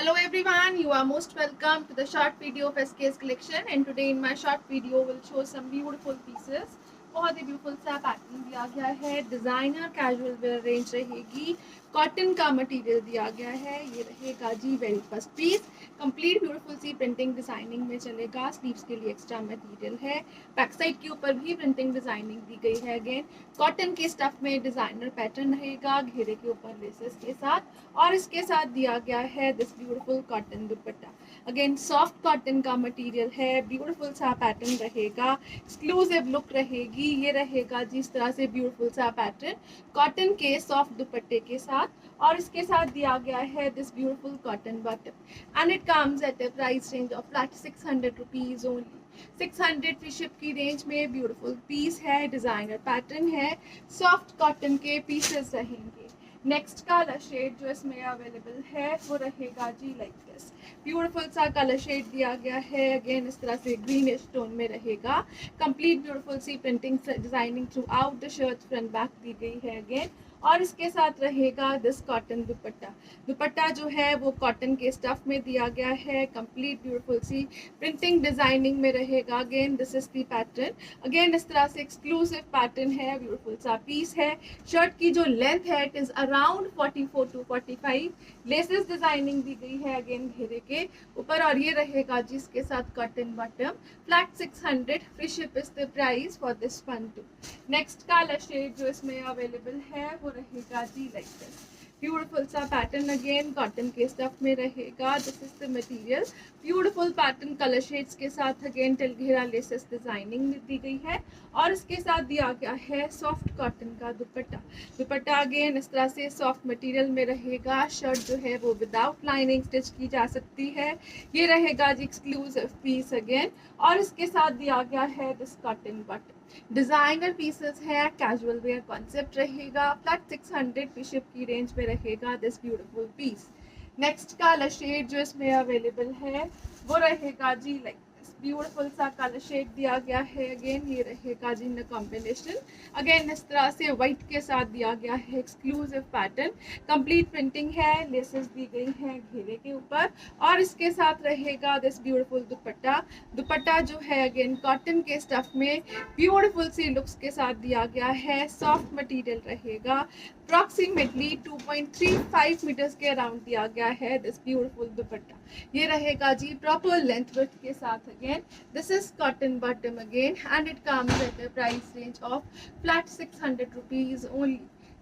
Hello everyone, you are most welcome to the short video of SK's collection and today in my short video will show some beautiful pieces. बहुत ही beautiful सा pattern दिया गया है, designer casual wear range रहेगी, cotton का material दिया गया है, ये रहेगा जी very first piece, complete beautiful सी प्रिंटिंग डिजाइनिंग में चलेगा, स्लीव्स के लिए एक्स्ट्रा मटेरियल है, बैक साइड के ऊपर भी प्रिंटिंग डिजाइनिंग दी गई है, अगेन कॉटन के स्टफ में डिजाइनर पैटर्न रहेगा, घेरे के ऊपर लेसेस के साथ और इसके साथ दिया गया है this beautiful cotton dupatta. Again soft cotton का मटेरियल है, ब्यूटीफुल सा पैटर्न रहेगा, एक्सक्लूसिव लुक रहेगी, ये रहेगा जिस तरह से ब्यूटीफुल सा पैटर्न कॉटन के सॉफ्ट दुपट्टे के साथ और इसके साथ दिया गया है this beautiful cotton bottom and it comes at a price range of flat 600 rupees only. 600 free ship की रेंज में ब्यूटीफुल पीस है, डिजाइनर पैटर्न है, सॉफ्ट कॉटन के पीसेस रहेंगे। नेक्स्ट कलर शेड जो इसमें अवेलेबल है वो रहेगा जी लाइक दिस, ब्यूटीफुल सा कलर शेड दिया गया है, अगेन इस तरह से ग्रीनिश टोन में रहेगा, कंप्लीट ब्यूटीफुल सी printing designing throughout the shirt front back दी गई है अगेन और इसके साथ रहेगा दिस कॉटन दुपट्टा। दुपट्टा जो है वो कॉटन के स्टफ में दिया गया है, कंप्लीट ब्यूटीफुल सी प्रिंटिंग डिजाइनिंग में रहेगा, again this is the pattern, again इस तरह से एक्सक्लूसिव पैटर्न है, ब्यूटीफुल सा पीस है। शर्ट की जो लेंथ है it is around 44 to 45, laces designing दी गई है अगेन घेरे के ऊपर और ये रहेगा जिसके साथ cotton bottom, flat 600 free ship is the price for this one to. Next colour shade जो इसमें अवेलेबल है वो रहेगा जी लाइक दिस, ब्यूटीफुल सा पैटर्न, अगेन कॉटन के स्टफ में रहेगा, this is the material, beautiful pattern colour shades के साथ अगेन टिल घेरा लेसेस डिजाइनिंग दी गई है और इसके साथ दिया गया है सॉफ्ट कॉटन का दुपट्टा। दुपट्टा अगेन इस तरह से सॉफ्ट मटेरियल में रहेगा, शर्ट जो है वो विदाउट लाइनिंग स्टिच की जा सकती है, ये रहेगा जी एक्सक्लूसिव पीस अगेन और इसके साथ दिया गया है this cotton bottom. Designer pieces है, कैजुअल वेयर कॉन्सेप्ट रहेगा, फ्लैट 600 फ्री शिप की रेंज में रहेगा this beautiful piece. Next colour shade जो इसमें अवेलेबल है वो रहेगा जी लाइक ब्यूटीफुल सा कलर शेड दिया गया है, अगेन ये रहेगा जी इन कॉम्बिनेशन, अगेन इस तरह से व्हाइट के साथ दिया गया है एक्सक्लूसिव पैटर्न, कंप्लीट प्रिंटिंग है, लेसेस दी गई हैं घेरे के ऊपर और इसके साथ रहेगा दिस ब्यूटीफुल दुपट्टा। दुपट्टा जो है अगेन कॉटन के स्टफ में ब्यूटीफुल सी लुक्स के साथ दिया गया है, सॉफ्ट मटेरियल रहेगा, अप्रॉक्सीमेटली 2.35 मीटर्स के अराउंड दिया गया है दिस ब्यूटीफुल दुपट्टा, ये रहेगा जी प्रॉपर लेंथ विड्थ के साथ again, this is cotton bottom again and it comes at a price range of flat 600 rupees only.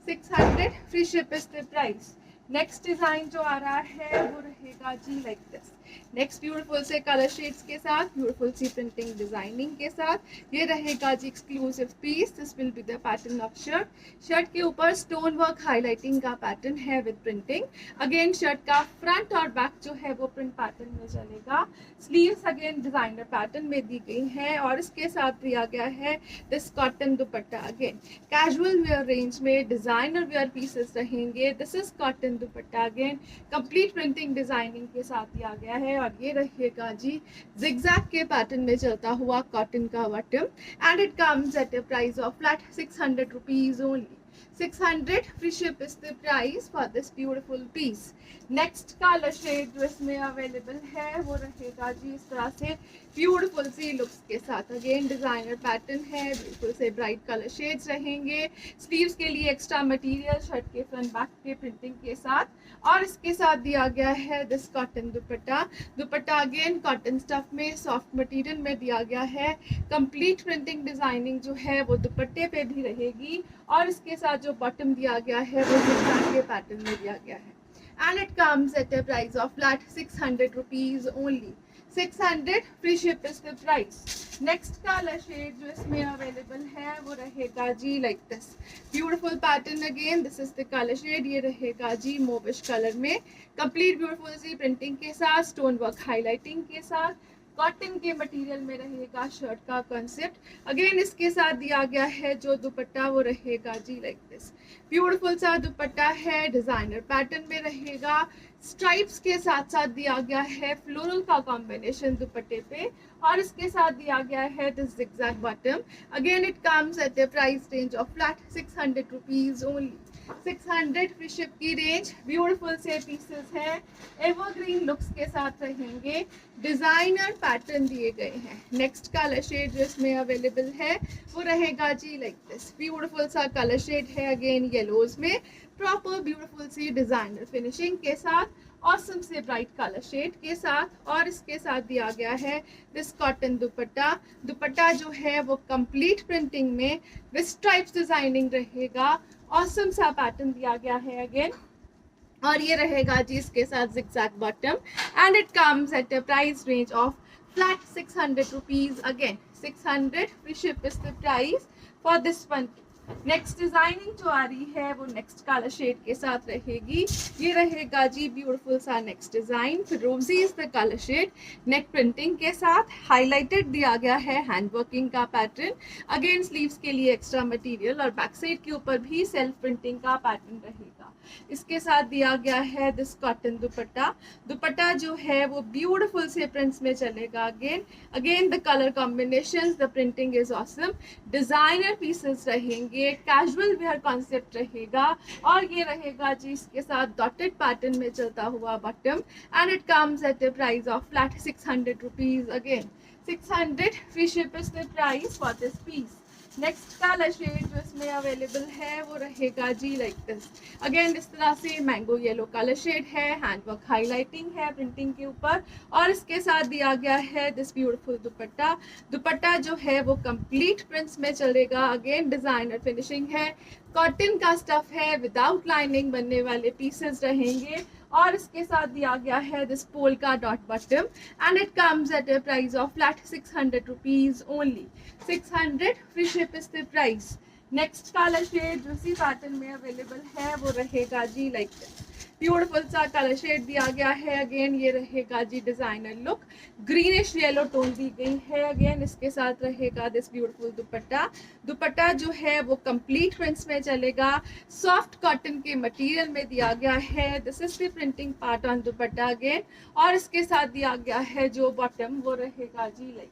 600 free ship is the price. Next design जो आ रहा है वो रहेगा जी लाइक दिस, नेक्स्ट ब्यूटीफुल से कलर शेड्स के साथ, ब्यूटीफुल सी प्रिंटिंग डिजाइनिंग के साथ, ये रहेगा जी exclusive piece, this will be the pattern of shirt. Shirt के ऊपर स्टोन वर्क हाईलाइटिंग का पैटर्न है विद प्रिंटिंग, अगेन शर्ट का फ्रंट और बैक जो है वो प्रिंट पैटर्न में चलेगा, स्लीव्स अगेन डिजाइनर पैटर्न में दी गई है और इसके साथ दिया गया है this cotton dupatta, again casual wear range में डिजाइनर वेयर पीसेस रहेंगे, this is cotton dupatta, again complete printing designing के साथ दिया गया है और ये रहेगा जी जिगजैग के पैटर्न में चलता हुआ कॉटन का bottom and it comes at a price of flat 600 rupees only. 600 free ship is the price for this beautiful piece. Next colour shade जो इसमें अवेलेबल है वो रहेगा जी इस तरह से ब्यूटीफुल सी लुक्स के साथ, अगेन डिजाइनर पैटर्न है, बिल्कुल से ब्राइट कलर शेड्स रहेंगे, स्लीव्स के लिए एक्स्ट्रा मटेरियल शर्ट के फ्रंट बैक के प्रिंटिंग के साथ और इसके साथ दिया गया है this cotton dupatta. Dupatta again cotton stuff में सॉफ्ट मटेरियल में दिया गया है, कंप्लीट प्रिंटिंग डिजाइनिंग जो है वो दुपट्टे पे भी रहेगी और इसके साथ जो बॉटम दिया गया है वो जिगजैग के पैटर्न में दिया गया है and it comes at a price of flat 600 rupees only. 600 free ship is the price. Next colour shade जो इसमें अवेलेबल है वो रहेगा जी like this, beautiful pattern again, this is the colour shade, ये रहेगा जी मोविश कलर में, कंप्लीट ब्यूटीफुल सी प्रिंटिंग के साथ, स्टोन वर्क हाईलाइटिंग के साथ, कॉटन के मटेरियल में रहेगा शर्ट का कॉन्सेप्ट, अगेन इसके साथ दिया गया है जो दुपट्टा वो रहेगा जी लाइक दिस, ब्यूटीफुल सा दुपट्टा है, डिजाइनर पैटर्न में रहेगा, स्ट्राइप्स के साथ साथ दिया गया है फ्लोरल का कॉम्बिनेशन दुपट्टे पे और इसके साथ दिया गया है this zigzag bottom, again it comes at a price range of flat 600 rupees only. 600 free ship की रेंज। ब्यूटीफुल से पीसेस हैं, एवरग्रीन लुक्स के साथ रहेंगे, डिजाइनर पैटर्न दिए गए हैं। नेक्स्ट कलर शेड जो इसमें अवेलेबल है वो रहेगा जी लाइक दिस। ब्यूटीफुल सा कलर शेड है, अगेन येलोज में, प्रॉपर ब्यूटीफुल सी डिजाइनर फिनिशिंग के साथ, ऑसम से ब्राइट कलर शेड के साथ, और इसके साथ दिया गया है दिस कॉटन दुपट्टा। दुपट्टा जो है वो कंप्लीट प्रिंटिंग में विद स्ट्राइप्स डिजाइनिंग रहेगा, ऑसम सा पैटर्न दिया गया है अगेन, और ये रहेगा जी इसके साथ zigzag bottom, and it comes at a price range of flat 600 rupees. Again 600 free ship is the price for this one. Next designing जो आ रही है वो नेक्स्ट कलर शेड के साथ रहेगी। ये रहेगा जी ब्यूटीफुल सा नेक्स्ट डिजाइन, फिरोजी is the colour shade, neck printing के साथ हाईलाइटेड दिया गया है हैंड वर्किंग का पैटर्न। अगेन स्लीव्स के लिए एक्स्ट्रा मटेरियल और बैक साइड के ऊपर भी सेल्फ प्रिंटिंग का पैटर्न रहेगा। इसके साथ दिया गया है दिस कॉटन दुपट्टा। दुपट्टा जो है वो ब्यूटीफुल से प्रिंट्स में चलेगा। Again the colour combinations, the printing is awesome, designer pieces रहेंगे, कैजुअल वेयर कॉन्सेप्ट रहेगा, और ये रहेगा जी इसके साथ डॉटेड पैटर्न में चलता हुआ bottom, and it comes at a price of flat 600 rupees. Again 600 free ship is the price for this piece. Next colour shade जो इसमें अवेलेबल है वो रहेगा जी लाइक दिस। अगेन इस तरह से मैंगो येलो कलर शेड है, हैंडवर्क हाईलाइटिंग है प्रिंटिंग के ऊपर, और इसके साथ दिया गया है दिस ब्यूटीफुल दुपट्टा। दुपट्टा जो है वो कंप्लीट प्रिंट्स में चलेगा, अगेन डिजाइनर फिनिशिंग है, कॉटन का स्टफ है, विदाउट लाइनिंग बनने वाले पीसेस रहेंगे, और इसके साथ दिया गया है this polka dot bottom, and it comes at a price of flat 600 rupees only. 600 free ship is the price. Next colour shade जो इसी पैटर्न में अवेलेबल है वो रहेगा जी लाइक दिस। ब्यूटीफुल सा कलर शेड दिया गया है, अगेन ये रहेगा जी designer look, greenish yellow tone दी गई है। अगेन इसके साथ रहेगा दिस ब्यूटीफुल दुपट्टा। दुपट्टा जो है वो कंप्लीट प्रिंट्स में चलेगा, सॉफ्ट कॉटन के मटेरियल में दिया गया है, this is the printing part on dupatta again, और इसके साथ दिया गया है जो बॉटम वो रहेगा जी like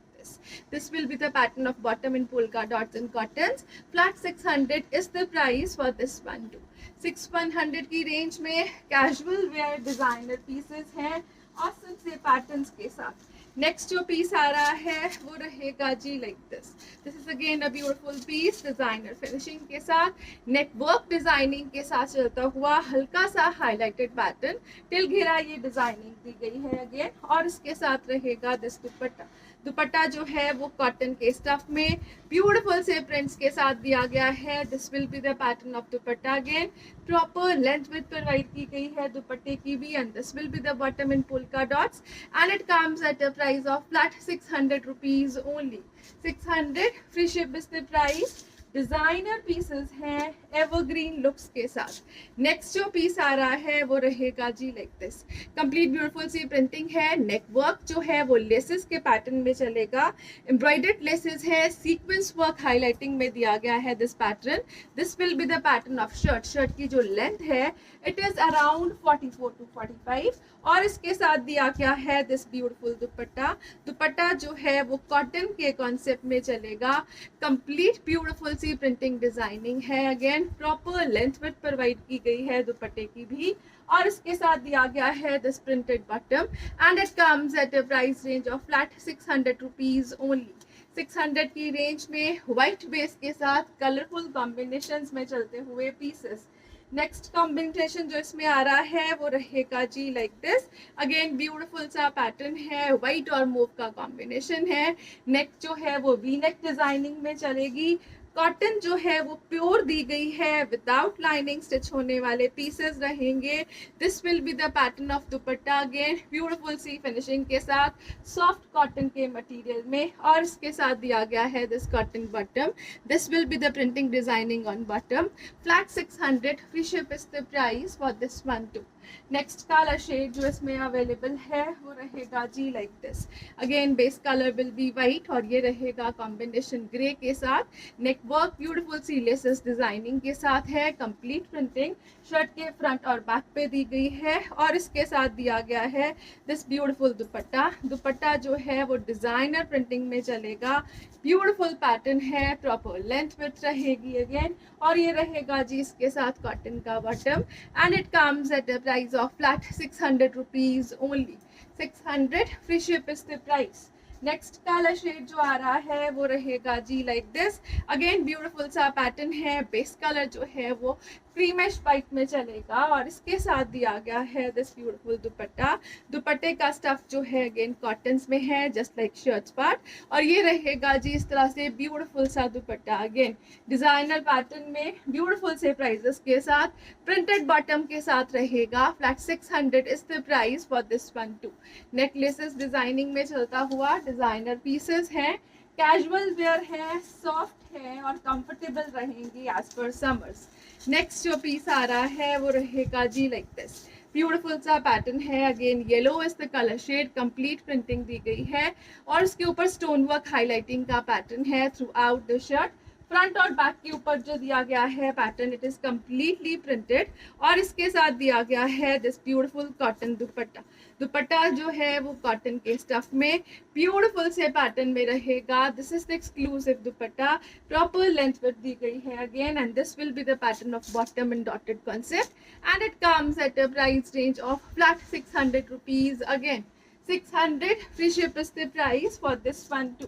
this will be the pattern of bottom in polka dots and cottons. Flat 600 is the price for this one too. 6100 की रेंज में कैजुअल वेयर डिजाइनर पीसेस हैं ऑसम से पैटर्न्स के साथ। नेक्स्ट जो पीस आ रहा है वो रहेगा जी like this. This is again a beautiful piece, designer finishing के साथ, नेक वर्क डिजाइनिंग के साथ चलता हुआ हल्का सा हाईलाइटेड पैटर्न, टिल घेरा ये डिजाइनिंग दी गई है अगेन, और इसके साथ रहेगा दिस दुपट्टा। दुपट्टा जो है वो कॉटन के स्टफ में ब्यूटीफुल से प्रिंट्स के साथ दिया गया है। This will be the pattern of dupatta again, proper length width provide की गई है दुपट्टे की भी, and this will be the bottom in polka dots, and it comes at a price of flat 600 rupees only. 600 free ship is the price. Designer pieces हैं evergreen looks के साथ। Next जो पीस आ रहा है वो रहेगा जी लाइक दिस। कंप्लीट ब्यूटीफुल सी प्रिंटिंग है, नेक वर्क जो है वो लेसेस के पैटर्न में चलेगा, एम्ब्रॉयडर्ड लेसेस है, सीक्वेंस वर्क हाईलाइटिंग में दिया गया है this pattern. This will be the pattern of shirt. Shirt की जो लेंथ है इट इज अराउंड 44 to 45, और इसके साथ दिया गया है दिस ब्यूटीफुल दुपट्टा। दुपट्टा जो है वो कॉटन के कॉन्सेप्ट में चलेगा, कंप्लीट ब्यूटीफुल सी प्रिंटिंग डिजाइनिंग है, again proper length width provide की गई है दुपट्टे की भी, और इसके साथ दिया गया है this printed bottom, and it comes at a price range of flat 600 rupees only. 600 की रेंज में व्हाइट बेस के साथ कलरफुल कॉम्बिनेशंस में चलते हुए पीसेस। नेक्स्ट कॉम्बिनेशन जो इसमें आ रहा है वो रहेगा जी लाइक दिस। अगेन ब्यूटीफुल सा पैटर्न है, व्हाइट और मूव का कॉम्बिनेशन है, नेक जो है वो वी नेक डिजाइनिंग में चलेगी, कॉटन जो है वो प्योर दी गई है, विदाउट लाइनिंग स्टिच होने वाले पीसेस रहेंगे। This will be the pattern of dupatta, again beautiful सी फिनिशिंग के साथ, सॉफ्ट कॉटन के मटेरियल में, और इसके साथ दिया गया है this cotton bottom. This will be the printing designing on bottom. Flat 600 free ship is the price for this one to. Next colour shade जो इसमें अवेलेबल है वो रहेगा जी like this. Again base colour will be white और ये रहेगा combination grey के साथ। नेक वर्क ब्यूटीफुल सी लेसेस डिजाइनिंग के साथ है। कंप्लीट प्रिंटिंग शर्ट के फ्रंट और बैक पे दी गई है और इसके साथ दिया गया है दिस ब्यूटीफुल दुपट्टा। दुपट्टा जो है वो डिजाइनर प्रिंटिंग में चलेगा। ब्यूटीफुल पैटर्न है, प्रॉपर लेंथ विड्थ रहेगी अगेन, और ये रहेगा जी इसके साथ कॉटन का bottom and it comes at a price of flat 600 rupees only. 600 free ship is the price. Next colour shade जो आ रहा है वो रहेगा जी लाइक दिस। अगेन ब्यूटीफुल सा पैटर्न है। बेस कलर जो है वो क्रीमिश वाइट में चलेगा और इसके साथ दिया गया है दिस ब्यूटीफुल दुपट्टा। दुपट्टे का स्टफ जो है अगेन कॉटन में है जस्ट लाइक शर्ट्स पार्ट, और ये रहेगा जी इस तरह से ब्यूटीफुल सा दुपट्टा अगेन डिजाइनर पैटर्न में ब्यूटीफुल से प्राइजेस के साथ। प्रिंटेड बॉटम के साथ रहेगा। Flat 600 is the price for this one too. Necklaces designing में चलता हुआ डिजाइनर पीसेस हैं। कैजुअल वेयर है, सॉफ्ट है और कंफर्टेबल रहेंगी एज पर समर्स। नेक्स्ट जो पीस आ रहा है वो रहेगा जी लाइक दिस। ब्यूटीफुल सा पैटर्न है। Again yellow is the colour shade. Complete printing दी गई है और इसके ऊपर स्टोन वर्क हाईलाइटिंग का पैटर्न है through out the shirt. Front और बैक के ऊपर जो दिया गया है pattern it is completely printed और इसके साथ दिया गया है दिस ब्यूटीफुल कॉटन दुपट्टा। दुपट्टा जो है वो कॉटन के स्टफ में ब्यूटीफुल से पैटर्न में रहेगा। This is the exclusive dupatta. Proper length width दी गई है again and this will be the pattern of bottom in dotted concept and it comes at a price range of flat 600 rupees again. 600 free ship is the price for this one to.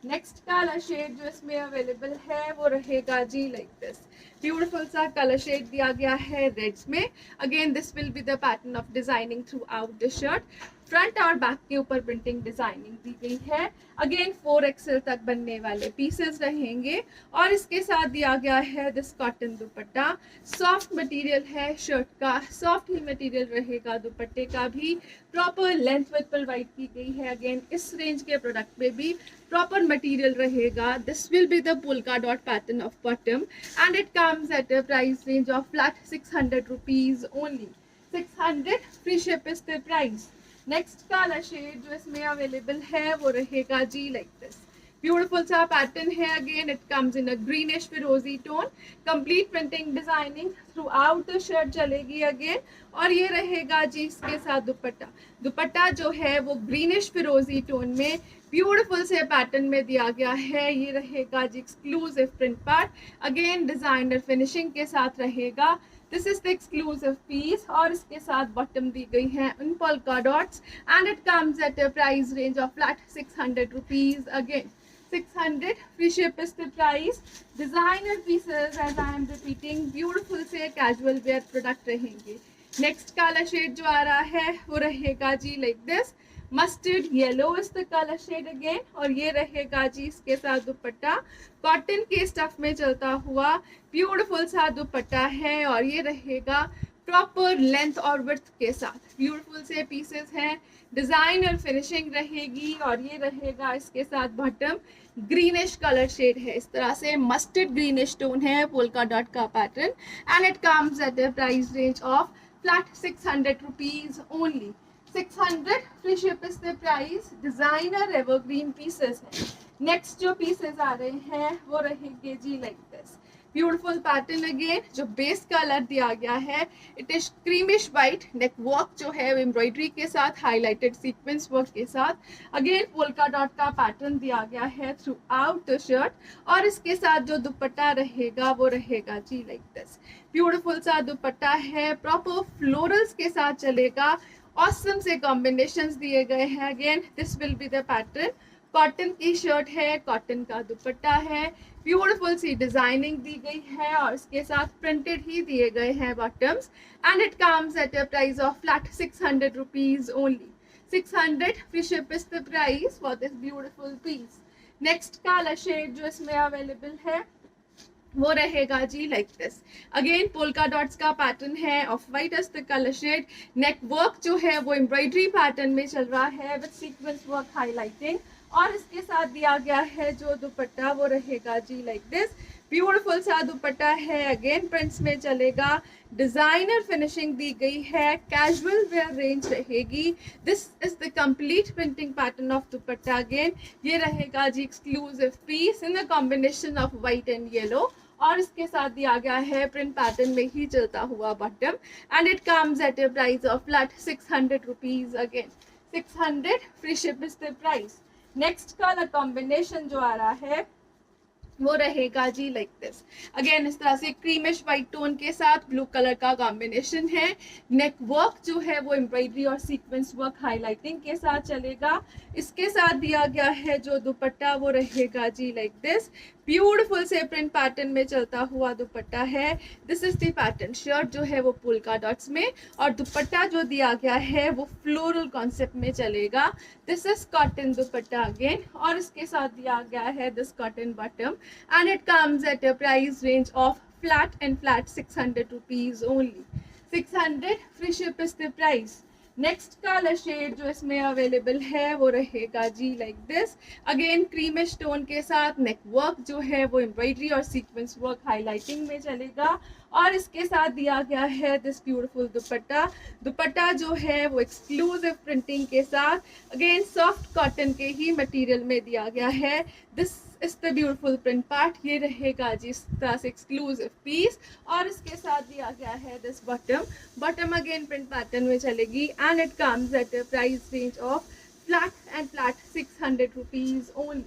Next colour shade जो इसमें available है वो रहेगा जी like this. Beautiful सा colour shade दिया गया है रेड्स में। Again this will be the pattern of designing throughout the shirt. Front और बैक के ऊपर प्रिंटिंग डिजाइनिंग दी गई है। अगेन 4XL तक बनने वाले पीसेस रहेंगे और इसके साथ दिया गया है this cotton dupatta. Soft material है शर्ट का, सॉफ्ट ही मटेरियल रहेगा दुपट्टे का भी। प्रॉपर लेंथ विड्थ प्रोवाइड की गई है। अगेन इस रेंज के प्रोडक्ट में भी प्रॉपर मटेरियल रहेगा। This will be the polka dot pattern of bottom and it comes at a price range of flat 600 rupees only. 600 free ship is the price. Next colour shade जो इसमें available है वो रहेगा जी like this. Beautiful सा pattern है। Again it comes in a greenish फिरोजी tone. Complete printing designing throughout the shirt चलेगी अगेन, और ये रहेगा जी इसके साथ दुपट्टा। दुपट्टा जो है वो ग्रीनिश फिरोजी टोन में ब्यूटीफुल से पैटर्न में दिया गया है। ये रहेगा जी exclusive print part. Again designer finishing के साथ रहेगा। This is the exclusive piece और इसके साथ बॉटम दी गई है in polka dots and it comes at a price range of flat 600 rupees again. 600 free ship is the price. Designer pieces as I am repeating beautiful से casual wear product रहेंगे। Next colour shade जो आ रहा है वो रहेगा जी like this. Mustard yellow is the colour shade again, और ये रहेगा जी इसके साथ दुपट्टा। कॉटन के स्टफ में चलता हुआ ब्यूटीफुल सा दुपट्टा है और ये रहेगा प्रॉपर लेंथ और विड्थ के साथ। ब्यूटीफुल से पीसेस हैं। डिजाइनर फिनिशिंग रहेगी और ये रहेगा इसके साथ बॉटम। ग्रीनिश कलर शेड है, इस तरह से मस्टर्ड ग्रीनिश टोन है, पोल्का डॉट का pattern and it comes at a price range of flat 600 rupees only. 600 free ship is the price. Designer evergreen pieces हैं। नेक्स्ट जो पीसेस आ रहे हैं वो रहेंगे जी like this. Beautiful pattern again, जो बेस कलर दिया गया है it is creamish white. Neck work जो है एम्ब्रॉयडरी के साथ हाईलाइटेड सीक्वेंस वर्क के साथ। अगेन पोल्का डॉट का पैटर्न दिया गया है थ्रू आउट द शर्ट, और इसके साथ जो दुपट्टा रहेगा वो रहेगा जी लाइक दिस। ब्यूटीफुल सा दुपट्टा है, प्रॉपर फ्लोरल्स के साथ चलेगा। ऑसम से कॉम्बिनेशंस दिए गए हैं। Again this will be the pattern. Cotton की शर्ट है, कॉटन का दुपट्टा है, ब्यूटीफुल सी डिजाइनिंग दी गई है और इसके साथ प्रिंटेड ही दिए गए हैं bottoms and it comes at a price of flat 600 rupees only. 600 free ship is the price for this beautiful piece. Next colour shade जो इसमें अवेलेबल है वो रहेगा जी like this. Again polka dots का पैटर्न है, off white is the colour shade. Neck work जो है वो एम्ब्रॉयडरी पैटर्न में चल रहा है विद सीक्वेंस वर्क हाईलाइटिंग, और इसके साथ दिया गया है जो दुपट्टा वो रहेगा जी लाइक दिस, ब्यूटीफुल सा दुपट्टा है, अगेन प्रिंट्स में चलेगा, डिजाइनर फिनिशिंग दी गई है, कैजुअल वेयर रेंज रहेगी। This is the complete printing pattern of dupatta. Again ये रहेगा जी exclusive piece in the combination of white and yellow, और इसके साथ दिया गया है प्रिंट पैटर्न में ही चलता हुआ bottom, and it comes eight A price of flat 600 rupees. Again 600 free ship is the price. Next colour combination जो आ रहा है वो रहेगा जी लाइक दिस, अगेन इस तरह से क्रीमिश वाइट टोन के साथ ब्लू कलर का कॉम्बिनेशन है। नेक वर्क जो है वो एम्ब्रॉयडरी और सीक्वेंस वर्क हाईलाइटिंग के साथ चलेगा। इसके साथ दिया गया है जो दुपट्टा वो रहेगा जी लाइक दिस, ब्यूटीफुल से प्रिंट पैटर्न में चलता हुआ दुपट्टा है। This is the pattern, shirt जो है वो पोल्का डॉट्स में, और दुपट्टा जो दिया गया है वो फ्लोरल कॉन्सेप्ट में चलेगा। This is cotton dupatta again, और इसके साथ दिया गया है this cotton bottom, and it comes at a price range of flat 600 rupees only. 600 free ship is the price. Next colour shade जो इसमें अवेलेबल है वो रहेगा जी like this, again creamish tone के साथ नेक वर्क जो है वो एम्ब्रॉयडरी और सीक्वेंस वर्क हाईलाइटिंग में चलेगा, और इसके साथ दिया गया है दिस ब्यूटीफुल दुपट्टा। दुपट्टा जो है वो एक्सक्लूसिव प्रिंटिंग के साथ, अगेन सॉफ्ट कॉटन के ही मटेरियल में दिया गया है। This is the beautiful print part, ये रहेगा जी इस तरह से एक्सक्लूसिव पीस, और इसके साथ दिया गया है this bottom. Bottom again print pattern में चलेगी, and it comes at a price range of flat 600 rupees only.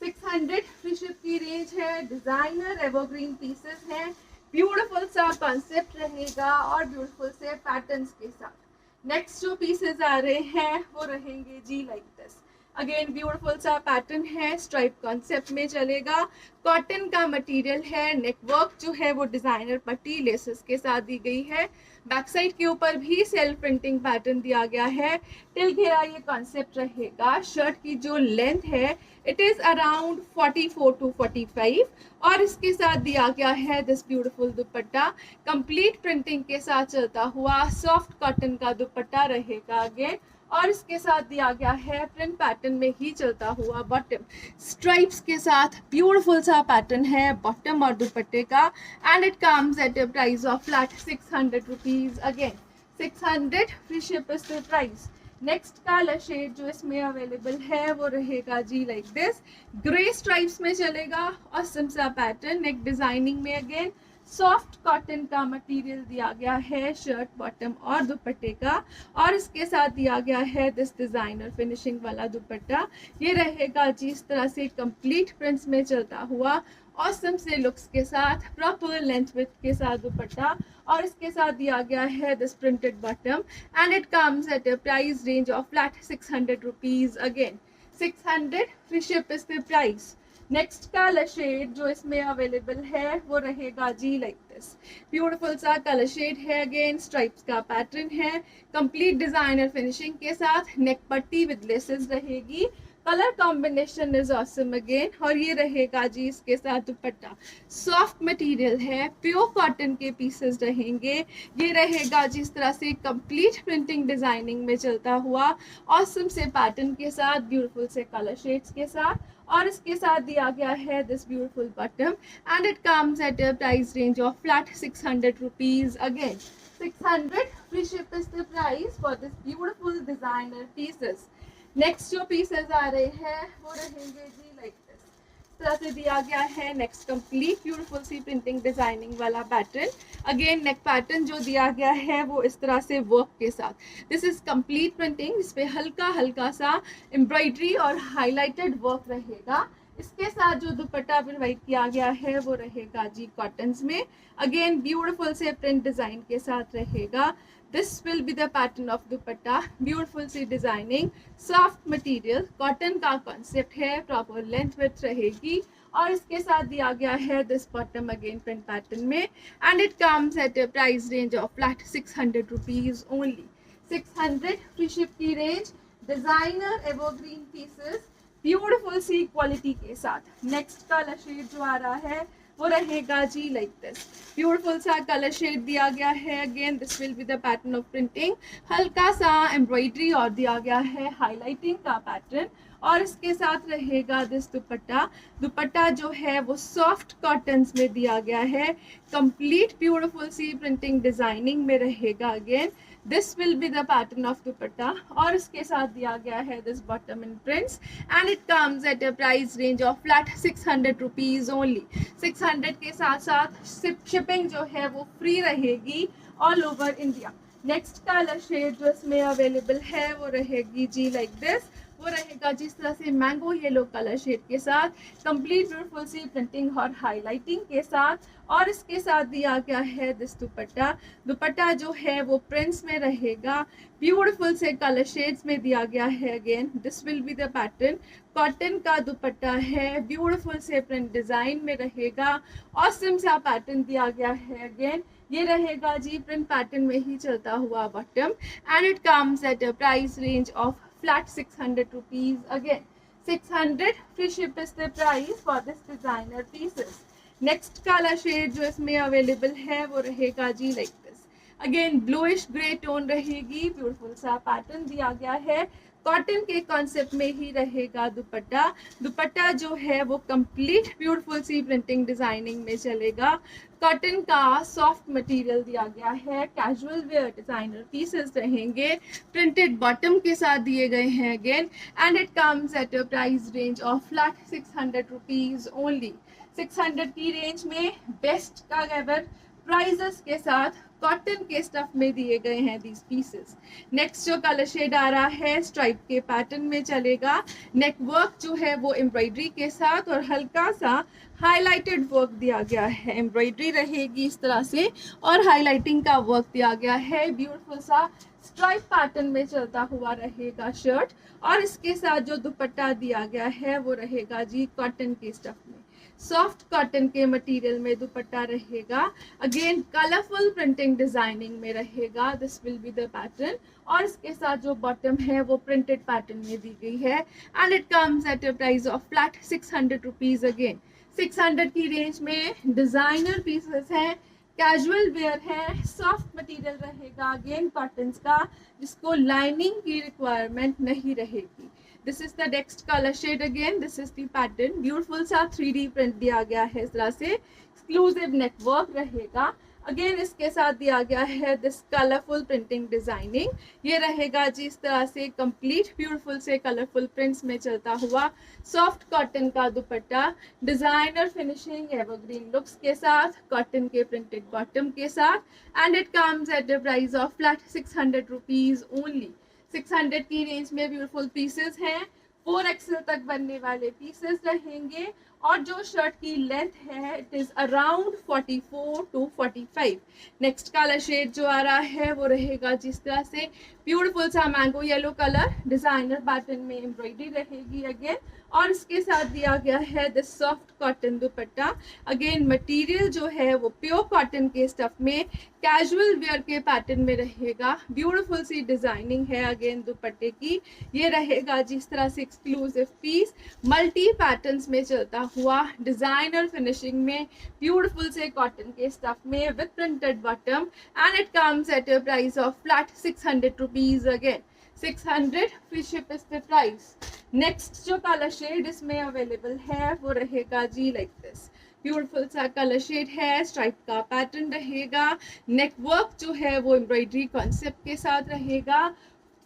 600 free ship की रेंज है, डिजाइनर एवरग्रीन पीसेस हैं, ब्यूटीफुल सा कॉन्सेप्ट रहेगा और ब्यूटीफुल से पैटर्न्स के साथ। नेक्स्ट जो पीसेस आ रहे हैं वो रहेंगे जी लाइक दिस, अगेन ब्यूटीफुल सा पैटर्न है, स्ट्राइप कॉन्सेप्ट में चलेगा, कॉटन का मटेरियल है, नेक वर्क जो है वो डिजाइनर पट्टी लेसेस के साथ दी गई है, बैक साइड के ऊपर भी सेल्फ प्रिंटिंग पैटर्न दिया गया है, टिल घेरा ये कॉन्सेप्ट रहेगा। शर्ट की जो लेंथ है इट इज अराउंड 44 to 45, और इसके साथ दिया गया है this beautiful dupatta, complete printing के साथ चलता हुआ सॉफ्ट कॉटन का दुपट्टा रहेगा अगेन, और इसके साथ दिया गया है प्रिंट पैटर्न में ही चलता हुआ बॉटम, स्ट्राइप्स के साथ ब्यूटीफुल सा पैटर्न है बॉटम और दुपट्टे का, and it comes at a price of flat 600 rupees. Again 600 free ship is the price. Next colour shade जो इसमें अवेलेबल है वो रहेगा जी लाइक दिस, ग्रे स्ट्राइप्स में चलेगा, ऑसम सा पैटर्न, नेक डिजाइनिंग में अगेन सॉफ्ट कॉटन का मटेरियल दिया गया है शर्ट बॉटम और दुपट्टे का, और इसके साथ दिया गया है दिस डिजाइनर फिनिशिंग वाला दुपट्टा। ये रहेगा जी इस तरह से कंप्लीट प्रिंट्स में चलता हुआ ऑसम से लुक्स के साथ, प्रॉपर लेंथ विड्थ के साथ दुपट्टा, और इसके साथ दिया गया है this printed bottom, and it comes at a price range of flat 600 rupees. Again 600 free ship is the price. Next colour shade जो इसमें अवेलेबल है वो रहेगा जी लाइक दिस, ब्यूटीफुल सा कलर शेड है, अगेन स्ट्राइप्स का पैटर्न है, कंप्लीट डिजाइनर फिनिशिंग के साथ, नेक पट्टी विद लेसेस रहेगी, colour combination is awesome again, और ये रहेगा जी इसके साथ दुपट्टा, सॉफ्ट मटेरियल है, प्योर कॉटन के पीसेस रहेंगे, ये रहेगा जी इस तरह से कंप्लीट प्रिंटिंग डिजाइनिंग में चलता हुआ ऑसम से पैटर्न के साथ, ब्यूटीफुल से कलर शेड्स के साथ, और इसके साथ दिया गया है this beautiful bottom, and it comes at a price range of flat 600 rupees. Again 600 free ship is the price for this beautiful designer pieces. Next जो पीसेस आ रहे हैं वो रहेंगे जी लाइक दिस, इस तरह से दिया गया है नेक्स्ट कंप्लीट ब्यूटीफुल सी प्रिंटिंग डिजाइनिंग वाला पैटर्न, अगेन नेक पैटर्न जो दिया गया है वो इस तरह से वर्क के साथ, दिस इज कंप्लीट प्रिंटिंग, इस पे हल्का हल्का सा एम्ब्रॉयडरी और हाईलाइटेड वर्क रहेगा। इसके साथ जो दुपट्टा प्रोवाइड किया गया है वो रहेगा जी कॉटन्स में, अगेन ब्यूटीफुल से प्रिंट डिजाइन के साथ रहेगा। This will be the pattern of dupatta, beautiful सी डिजाइनिंग, सॉफ्ट मटेरियल, कॉटन का कॉन्सेप्ट है, प्रॉपर लेंथ विड्थ रहेगी, और इसके साथ दिया गया है this bottom again print pattern में, and it comes at a price range of flat 600 rupees only. 600 free ship की range, designer evergreen pieces beautiful सी क्वालिटी के साथ। नेक्स्ट कलर शेड जो आ रहा है वो रहेगा जी लाइक दिस। ब्यूटीफुल सा कलर शेड दिया गया है। Again this will be the pattern of printing. हल्का सा एम्ब्रॉयडरी और दिया गया है, हाईलाइटिंग का पैटर्न। और इसके साथ रहेगा दिस दुपट्टा। दुपट्टा जो है वो सॉफ्ट कॉटन्स में दिया गया है, कंप्लीट ब्यूटीफुल सी प्रिंटिंग डिजाइनिंग में रहेगा। Again this will be the pattern of दुपट्टा। और इसके साथ दिया गया है this bottom in prints and it comes at a price range of flat 600 rupees only. 600 के साथ साथ शिपिंग जो है वो फ्री रहेगी all over India. Next colour shade जो इसमें अवेलेबल है वो रहेगी जी लाइक दिस। वो रहेगा जिस तरह से मैंगो येलो कलर शेड के साथ, कंप्लीट ब्यूटीफुल सी प्रिंटिंग और हाईलाइटिंग के साथ। और इसके साथ दिया गया है दिस दुपट्टा। दुपट्टा जो है वो प्रिंट्स में रहेगा, ब्यूटीफुल से कलर शेड्स में दिया गया है। Again this will be the pattern. Cotton का दुपट्टा है, ब्यूटीफुल से प्रिंट डिजाइन में रहेगा, ऑसम सा पैटर्न दिया गया है। अगेन ये रहेगा जी प्रिंट पैटर्न में ही चलता हुआ bottom and it comes at a price range of flat 600 rupees. Again 600 free ship is the price for this designer pieces. Next color shade जो इसमें अवेलेबल है वो रहेगा जी like this. Again bluish grey tone रहेगी, beautiful सा pattern दिया गया है। कॉटन के कॉन्सेप्ट में ही रहेगा दुपट्टा। दुपट्टा जो है वो कंप्लीट ब्यूटीफुल सी प्रिंटिंग डिजाइनिंग में चलेगा। कॉटन का सॉफ्ट मटेरियल दिया गया है, कैजुअल वेयर डिजाइनर पीसेस रहेंगे, प्रिंटेड बॉटम के साथ दिए गए हैं। Again and it comes at a price range of flat 600 rupees only. 600 की रेंज में बेस्ट का एवर प्राइजेस के साथ कॉटन के स्टफ में दिए गए हैं दीज पीसेस। नेक्स्ट जो कलर शेड आ रहा है स्ट्राइप के पैटर्न में चलेगा। नेक वर्क जो है वो एम्ब्रॉयडरी के साथ और हल्का सा हाईलाइटेड वर्क दिया गया है। एम्ब्रॉयडरी रहेगी इस तरह से और हाईलाइटिंग का वर्क दिया गया है। ब्यूटीफुल सा स्ट्राइप पैटर्न में चलता हुआ रहेगा शर्ट। और इसके साथ जो दुपट्टा दिया गया है वो रहेगा जी कॉटन के स्टफ में, सॉफ्ट कॉटन के मटेरियल में दुपट्टा रहेगा। अगेन कलरफुल प्रिंटिंग डिजाइनिंग में रहेगा। This will be the pattern. और इसके साथ जो बॉटम है वो प्रिंटेड पैटर्न में दी गई है and it comes at a price of flat 600 rupees. Again 600 की रेंज में डिजाइनर पीसेस हैं, कैजुअल वेयर है, सॉफ्ट मटेरियल रहेगा अगेन कॉटन का, जिसको लाइनिंग की रिक्वायरमेंट नहीं रहेगी। This is the next colour shade. Again this is the pattern. Beautiful सा 3D प्रिंट दिया गया है इस तरह से, एक्सक्लूसिव नेक वर्क रहेगा। अगेन इसके साथ दिया गया है दिस कलरफुल प्रिंटिंग डिजाइनिंग। ये रहेगा जी इस तरह से कंप्लीट ब्यूटीफुल से कलरफुल प्रिंट्स में चलता हुआ सॉफ्ट कॉटन का दुपट्टा, डिजाइनर फिनिशिंग एवरग्रीन लुक्स के साथ, कॉटन के प्रिंटेड बॉटम के साथ and it comes at the price of flat 600 rupees only. 600 की रेंज में ब्यूटीफुल पीसेस हैं, 4XL तक बनने वाले पीसेस रहेंगे। और जो शर्ट की लेंथ है it is around 44 to 45। Next colour shade जो आ रहा है वो रहेगा जिस तरह से ब्यूटीफुल सा mango yellow colour, designer pattern में एम्ब्रॉयडरी रहेगी अगेन। और इसके साथ दिया गया है this soft cotton dupatta. Again material जो है वो प्योर कॉटन के स्टफ में कैजुअल वेयर के पैटर्न में रहेगा। ब्यूटीफुल सी डिजाइनिंग है अगेन दुपट्टे की। ये रहेगा जिस तरह से एक्सक्लूसिव पीस, मल्टी पैटर्न्स में चलता हुआ, डिजाइनर फिनिशिंग में, ब्यूटीफुल से कॉटन के स्टफ में with printed bottom and it comes at a price of flat 600 rupees. Again 600 free ship is the price. Next जो कलर शेड इसमें अवेलेबल है वो रहेगा जी लाइक दिस। ब्यूटीफुल सा कलर शेड है, स्ट्राइप का पैटर्न रहेगा, नेक वर्क जो है वो एम्ब्रॉयडरी कॉन्सेप्ट के साथ रहेगा।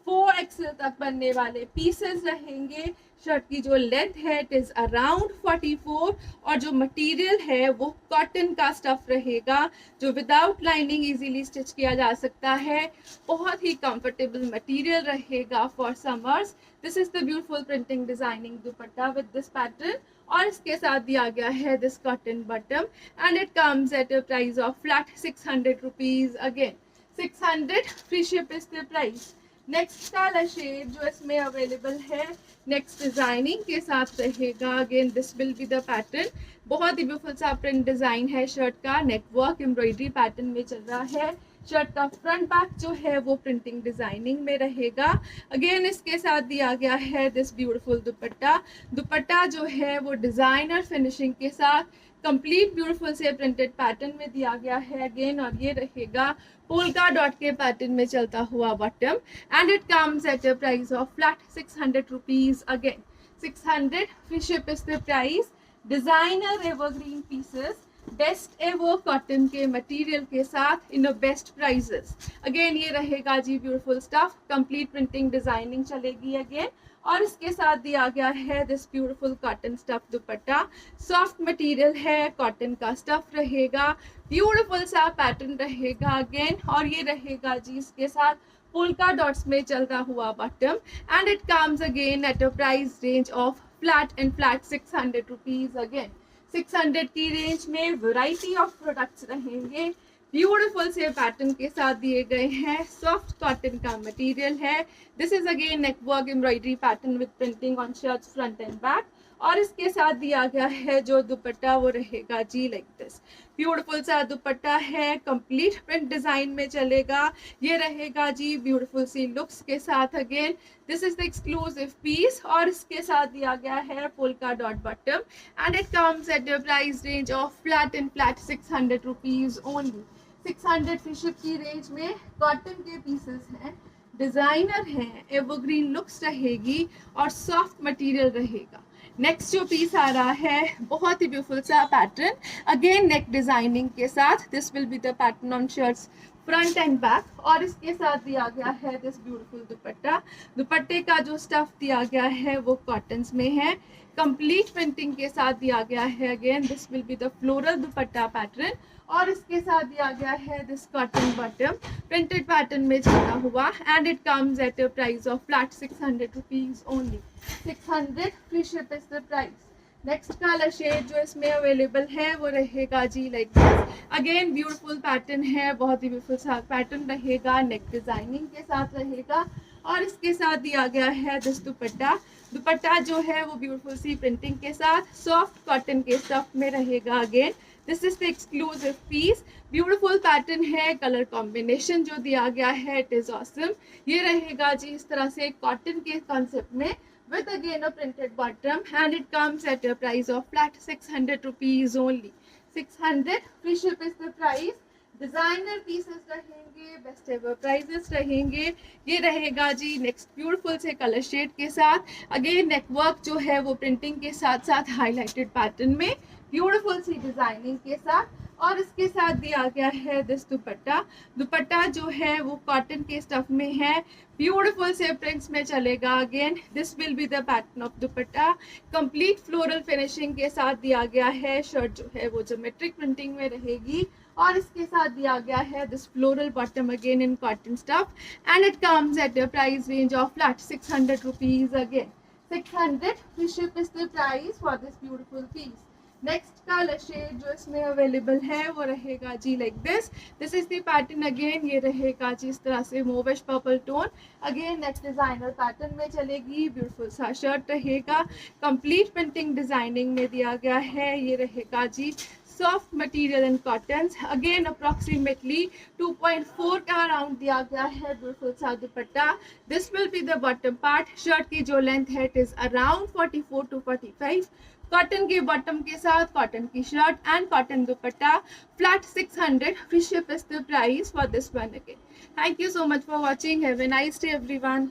4XL तक बनने वाले पीसेस रहेंगे। शर्ट की जो लेंथ है इट इज अराउंड 44 और जो मटेरियल है वो कॉटन का स्टफ रहेगा जो विदाउट लाइनिंग इजीली स्टिच किया जा सकता है। बहुत ही कंफर्टेबल मटेरियल रहेगा for summers. This is the beautiful printing designing dupatta with this pattern. और इसके साथ दिया गया है this cotton bottom and it comes at a price of flat 600 rupees. Again 600 free ship is the price. Next colour shade जो इसमें available है next designing के साथ रहेगा। Again this will be the pattern. बहुत ही ब्यूटीफुल सा print design है शर्ट का, नेक वर्क एम्ब्रॉयडरी पैटर्न में चल रहा है। शर्ट का फ्रंट बैक जो है वो प्रिंटिंग डिजाइनिंग में रहेगा। अगेन इसके साथ दिया गया है दिस ब्यूटीफुल दुपट्टा। दुपट्टा जो है वो डिजाइनर फिनिशिंग के साथ कंप्लीट ब्यूटीफुल से प्रिंटेड पैटर्न में दिया गया है अगेन, और ये रहेगा पोल्का डॉट के पैटर्न में चलता हुआ bottom, and it comes at a price of flat 600 rupees again. 600 free ship is the price. Designer evergreen pieces best ever cotton के मटेरियल के साथ इन बेस्ट प्राइजेस। अगेन ये रहेगा जी beautiful stuff, complete printing designing चलेगी again, और इसके साथ दिया गया है this beautiful cotton stuff dupatta. Soft material है, कॉटन का स्टफ रहेगा, ब्यूटीफुल सा पैटर्न रहेगा अगेन, और ये रहेगा जी इसके साथ पोल्का डॉट्स में चलता हुआ bottom, and it comes again eight a price range of flat and flat 600 rupees again. 600 की रेंज में वैरायटी ऑफ प्रोडक्ट्स रहेंगे, ब्यूटीफुल से पैटर्न के साथ दिए गए हैं, सॉफ्ट कॉटन का मटेरियल है। This is again neck work embroidery pattern with printing on shirts front end back, और इसके साथ दिया गया है जो दुपट्टा वो रहेगा जी लाइक दिस। ब्यूटीफुल सा दुपट्टा है, कंप्लीट प्रिंट डिजाइन में चलेगा, ये रहेगा जी ब्यूटीफुल सी लुक्स के साथ again. This is the exclusive piece, और इसके साथ दिया गया है polka dot bottom, and it comes at the price range of flat and flat 600 rupees only. 600 free ship की रेंज में कॉटन के पीसेस हैं, डिजाइनर हैं, एवरग्रीन लुक्स रहेगी, और सॉफ्ट मटेरियल रहेगा। नेक्स्ट जो पीस आ रहा है बहुत ही ब्यूटीफुल सा पैटर्न, अगेन नेक डिजाइनिंग के साथ। This will be the pattern on shirts front end back, और इसके साथ दिया गया है दिस ब्यूटीफुल दुपट्टा। दुपट्टे का जो स्टफ दिया गया है वो कॉटन्स में है, कंप्लीट प्रिंटिंग के साथ दिया गया है again. This will be the floral dupatta pattern, और इसके साथ दिया गया है this cotton bottom printed pattern में चलता हुआ, and it comes at a price of flat 600 rupees only. 600 free ship is the price. Next colour shade जो इसमें अवेलेबल है वो रहेगा जी like this. Again beautiful pattern है, बहुत ही ब्यूटीफुल सा पैटर्न रहेगा, नेक डिजाइनिंग के साथ रहेगा, और इसके साथ दिया गया है दिस दुपट्टा। दुपट्टा जो है वो ब्यूटीफुल सी प्रिंटिंग के साथ सॉफ्ट कॉटन के स्टफ में रहेगा again. This is the exclusive piece, beautiful pattern है, कलर कॉम्बिनेशन जो दिया गया है इट इज ऑसम। ये रहेगा जी इस तरह से कॉटन के कॉन्सेप्ट में with again a printed bottom, and it comes at a price of flat 600 rupees only. 600 free ship is the price. Designer pieces रहेंगे, बेस्ट एवर प्राइजेस रहेंगे। ये रहेगा जी नेक्स्ट ब्यूटीफुल से कलर शेड के साथ, again neckwork जो है वो प्रिंटिंग के साथ साथ हाईलाइटेड पैटर्न में ब्यूटीफुल सी डिजाइनिंग के साथ, और इसके साथ दिया गया है दिस दुपट्टा। दुपट्टा जो है वो कॉटन के स्टफ में है, ब्यूटीफुल से प्रिंट्स में चलेगा again. This will be the pattern of dupatta, complete floral finishing के साथ दिया गया है। शर्ट जो है वो ज्योमेट्रिक प्रिंटिंग में रहेगी, और इसके साथ दिया गया है this floral bottom again in cotton stuff, and it comes at a price range of flat 600 rupees again. 600 free ship is the price for this beautiful piece. Next colour shade जो इसमें अवेलेबल है वो रहेगा जी like this. This is the pattern again, ये रहेगा जी इस तरह से mauvish purple tone, again next designer pattern में चलेगी, ब्यूटीफुल सा शर्ट रहेगा, कंप्लीट प्रिंटिंग डिजाइनिंग में दिया गया है। ये रहेगा जी soft material and cotton, again approximately 2.4 का अराउंड दिया गया है, ब्यूटीफुल सा दुपट्टा। This will be the bottom part. Shirt की जो लेंथ है it is around 44 to 45। Cotton के बॉटम के साथ कॉटन की शर्ट एंड कॉटन दुपट्टा, flat 600 free ship is the price for this one again. Thank you so much for watching, have a nice day everyone.